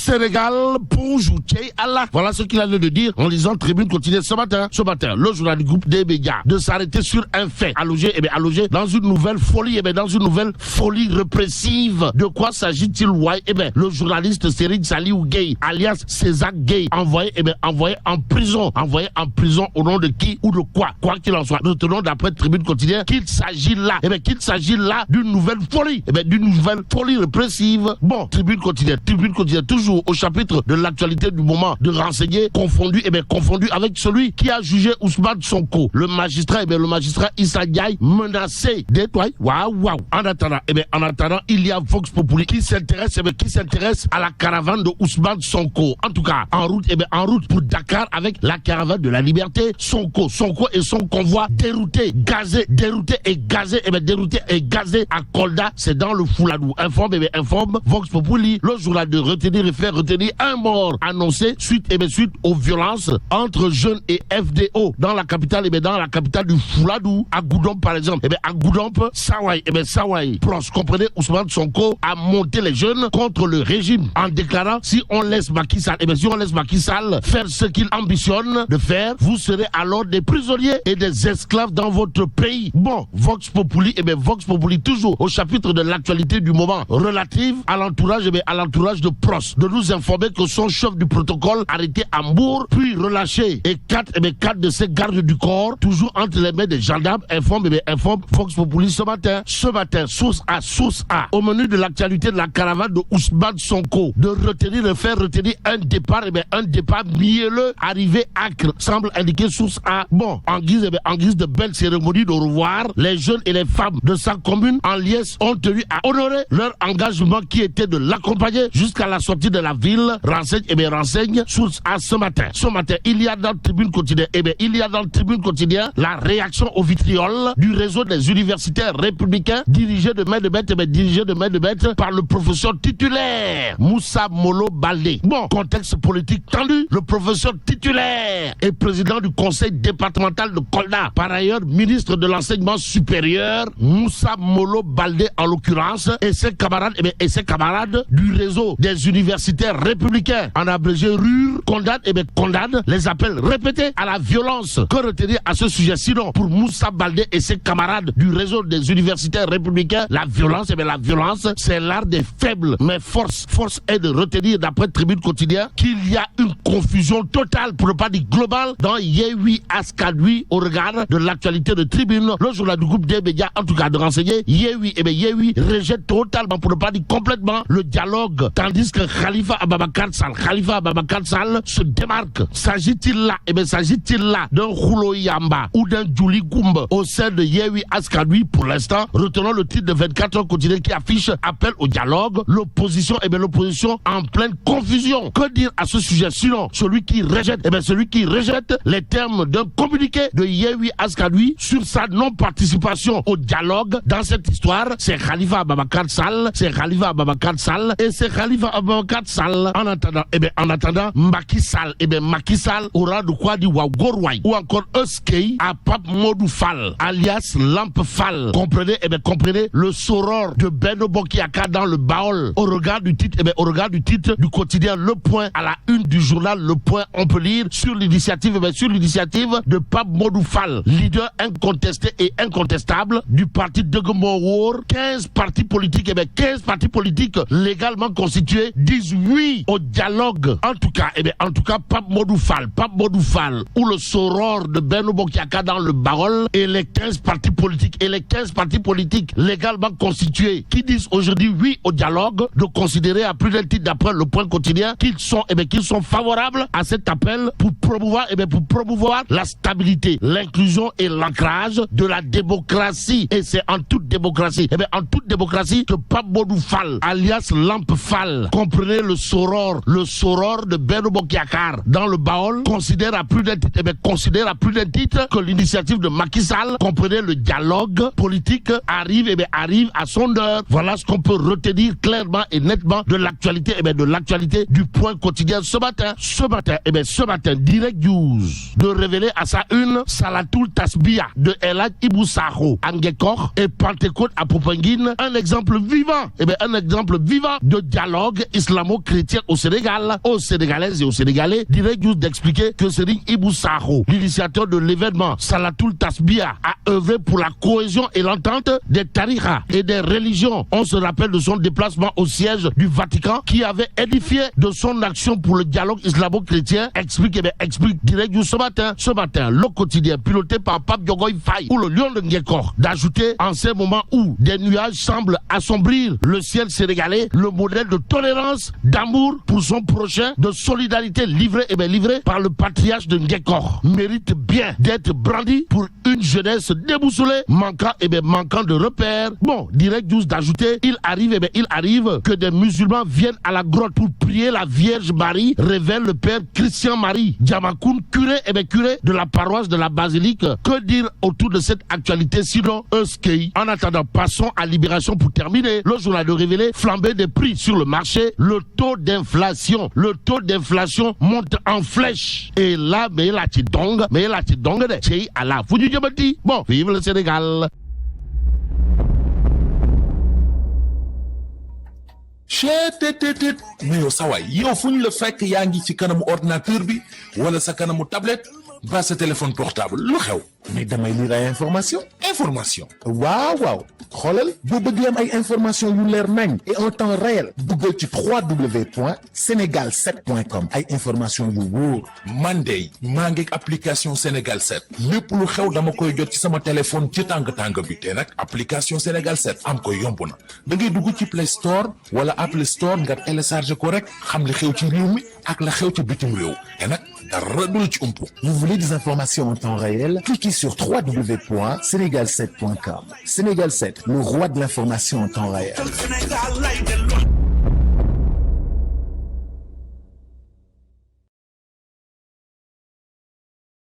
Sénégal, bonjour, Allah. Voilà ce qu'il a lieu de dire en lisant Tribune quotidienne ce matin. Ce matin, le journal du groupe des médias de s'arrêter sur un fait, allogé dans une nouvelle folie, dans une nouvelle folie répressive. De quoi s'agit-il, ouais? Le journaliste Serigne Saliou Gueye, alias César Gueye, envoyé en prison au nom de qui ou de quoi? Quoi qu'il en soit, retenons d'après Tribune quotidienne qu'il s'agit là d'une nouvelle folie, d'une nouvelle folie répressive. Bon, Tribune quotidienne, toujours au chapitre de l'actualité du moment, de renseigner confondu avec celui qui a jugé Ousmane Sonko, le magistrat Issa Ndiaye, menacé d'étoiles. Waouh. En attendant, il y a Vox Populi qui s'intéresse à la caravane de Ousmane Sonko. En tout cas, en route pour Dakar avec la caravane de la liberté. Sonko et son convoi dérouté et gazé à Kolda, c'est dans le Fouladou. Informe Vox Populi, le journal de retenir un mort annoncé suite aux violences entre jeunes et FDO dans la capitale du Fouladou, à Goudomp par exemple. À Goudomp, Sawai, proche, comprenez, Ousmane Sonko a monté les jeunes contre le régime en déclarant si on laisse Macky Sall faire ce qu'il ambitionne de faire, vous serez alors des prisonniers et des esclaves dans votre pays. Bon, Vox Populi, toujours au chapitre de l'actualité du moment relative à l'entourage de Pros, de nous informer que son chef du protocole arrêté à Mbour, puis relâché, et quatre de ses gardes du corps toujours entre les mains des gendarmes. Informe Vox Populi ce matin, source A, au menu de l'actualité de la caravane de Ousmane Sonko, de faire retenir un départ mielleux, arrivé acre, semble indiquer source A. Bon, en guise de belle cérémonie de revoir, les jeunes et les femmes de sa commune en liesse ont tenu à honorer leur engagement qui était de l'accompagner jusqu'à la sortie de la ville. Renseigne source A ce matin. Il y a dans le Tribune quotidien la réaction au vitriol du réseau des universitaires républicains dirigé de main de maître par le professeur titulaire Moussa Molo Baldé. Bon, contexte politique tendu, le professeur titulaire et président du conseil départemental de Kolda, par ailleurs ministre de l'enseignement supérieur, Moussa Molo Baldé en l'occurrence, et ses camarades du réseau des universitaires républicains, en abrégé RUR, condamne les appels répétés à la violence. Que retenir à ce sujet? Sinon, pour Moussa Baldé et ses camarades du réseau des universitaires républicains, la violence, c'est l'art des faibles. Mais force est de retenir, d'après Tribune quotidien, qu'il y a une confusion totale, pour ne pas dire globale, dans Yehui Askanui au regard de l'actualité de Tribune. Le journal du groupe des médias, en tout cas de renseigner, Yehui rejette totalement, pour ne pas dire complètement, le dialogue, tandis que Khalifa Ababakar Sall se démarque. S'agit-il là d'un Khoulo Yamba ou d'un Djouli Goumba au sein de Yehui Askanui? Pour l'instant, retenons le titre de 24 heures quotidien qui affiche appel au dialogue. L'opposition en pleine confusion. Que dire à ce sujet? Sinon, celui qui rejette les termes d'un communiqué de Yehui Askanui sur sa non-participation au dialogue dans cette histoire, c'est Khalifa Ababakar Sall. En attendant, Macky Sall aura de quoi dire Wagorwai ou encore Euskei à Pape Modou Fall, alias Lampe Fall. Comprenez le soror de Benno Bokk-Yakaar dans le Baol. Au regard du titre du quotidien Le Point, à la une du journal Le Point, on peut lire sur l'initiative de Pape Modou Fall, leader incontesté et incontestable du parti Degomowor. 15 partis politiques légalement constitués disent oui au dialogue. En tout cas, Pape Modou Fall ou le soror de Benno Bokk-Yakaar dans le Baol et les 15 partis politiques légalement constitués qui disent aujourd'hui oui au dialogue, de considérer à plus d'un titre d'après Le Point quotidien qu'ils sont favorables à cet appel pour promouvoir la stabilité, l'inclusion et l'ancrage de la démocratie. Et c'est en toute démocratie que Pape Modou Fall, alias Lampe Fall, comprenez le soror de Benno Bokk-Yakaar dans le Baol, considère à plus d'un titre que l'initiative de Macky Sall, comprenez le dialogue politique, arrive à son heure. Voilà ce qu'on peut retenir clairement et nettement de l'actualité du Point quotidien ce matin. Ce matin, Direct News de révéler à sa une Salatoul Tasbiya de El Hadj Ibou Sakho à Ngekokh et Pentecôte à Popenguine, un exemple vivant de dialogue islamo islamo-chrétienne au Sénégal, aux Sénégalaises et aux Sénégalais. Direct News d'expliquer que Serigne Ibou Sakho, l'initiateur de l'événement Salatul Tasbiya, a œuvré pour la cohésion et l'entente des tariqas et des religions. On se rappelle de son déplacement au siège du Vatican qui avait édifié de son action pour le dialogue islamo-chrétien. Explique Direct News ce matin, le quotidien piloté par Pape Diogoy Faye ou le Lion de Ngekor d'ajouter en ces moments où des nuages semblent assombrir le ciel sénégalais, le modèle de tolérance, d'amour pour son prochain, de solidarité livré par le patriarche de Ngekor mérite bien d'être brandi pour une jeunesse déboussolée, manquant de repères. Bon, Direct News d'ajouter, il arrive que des musulmans viennent à la grotte pour prier la Vierge Marie, révèle le père Christian Marie Diamakoun, curé de la paroisse de la basilique. Que dire autour de cette actualité sinon un ski? En attendant, passons à Libération pour terminer. Le journal de révéler flambée des prix sur le marché, le taux d'inflation monte en flèche. Et là, mais là tu dong de chez Allah. Bon, vive le Sénégal. mais yow sa waay yow fu ñu la fekk yaa ngi ci kanamu ordinateur bi wala sa kanamu tablette ba sa téléphone portable lu xew. mais damay lire ay information waaw xoolal boo bëgg am ay information yu leer nañ et en temps réel duggal ci www.senegal7.com ay information yu wóor. man de maa ngi application Sénégal 7 lépp lu xew dama koy jot ci sama téléphone ci tàng bi te nag application Sénégal 7 am ko yomb na da ngay dugg ci Play Store wala Apple Store nga télécharger ko rek xam li xew ci réew mi ak la xew ci bitim réew te nag dara du la ci umpu. Vous voulez des informations en temps réel? Cliquez sur www.senegal7.com. Sénégal 7, le roi de l'information en temps réel.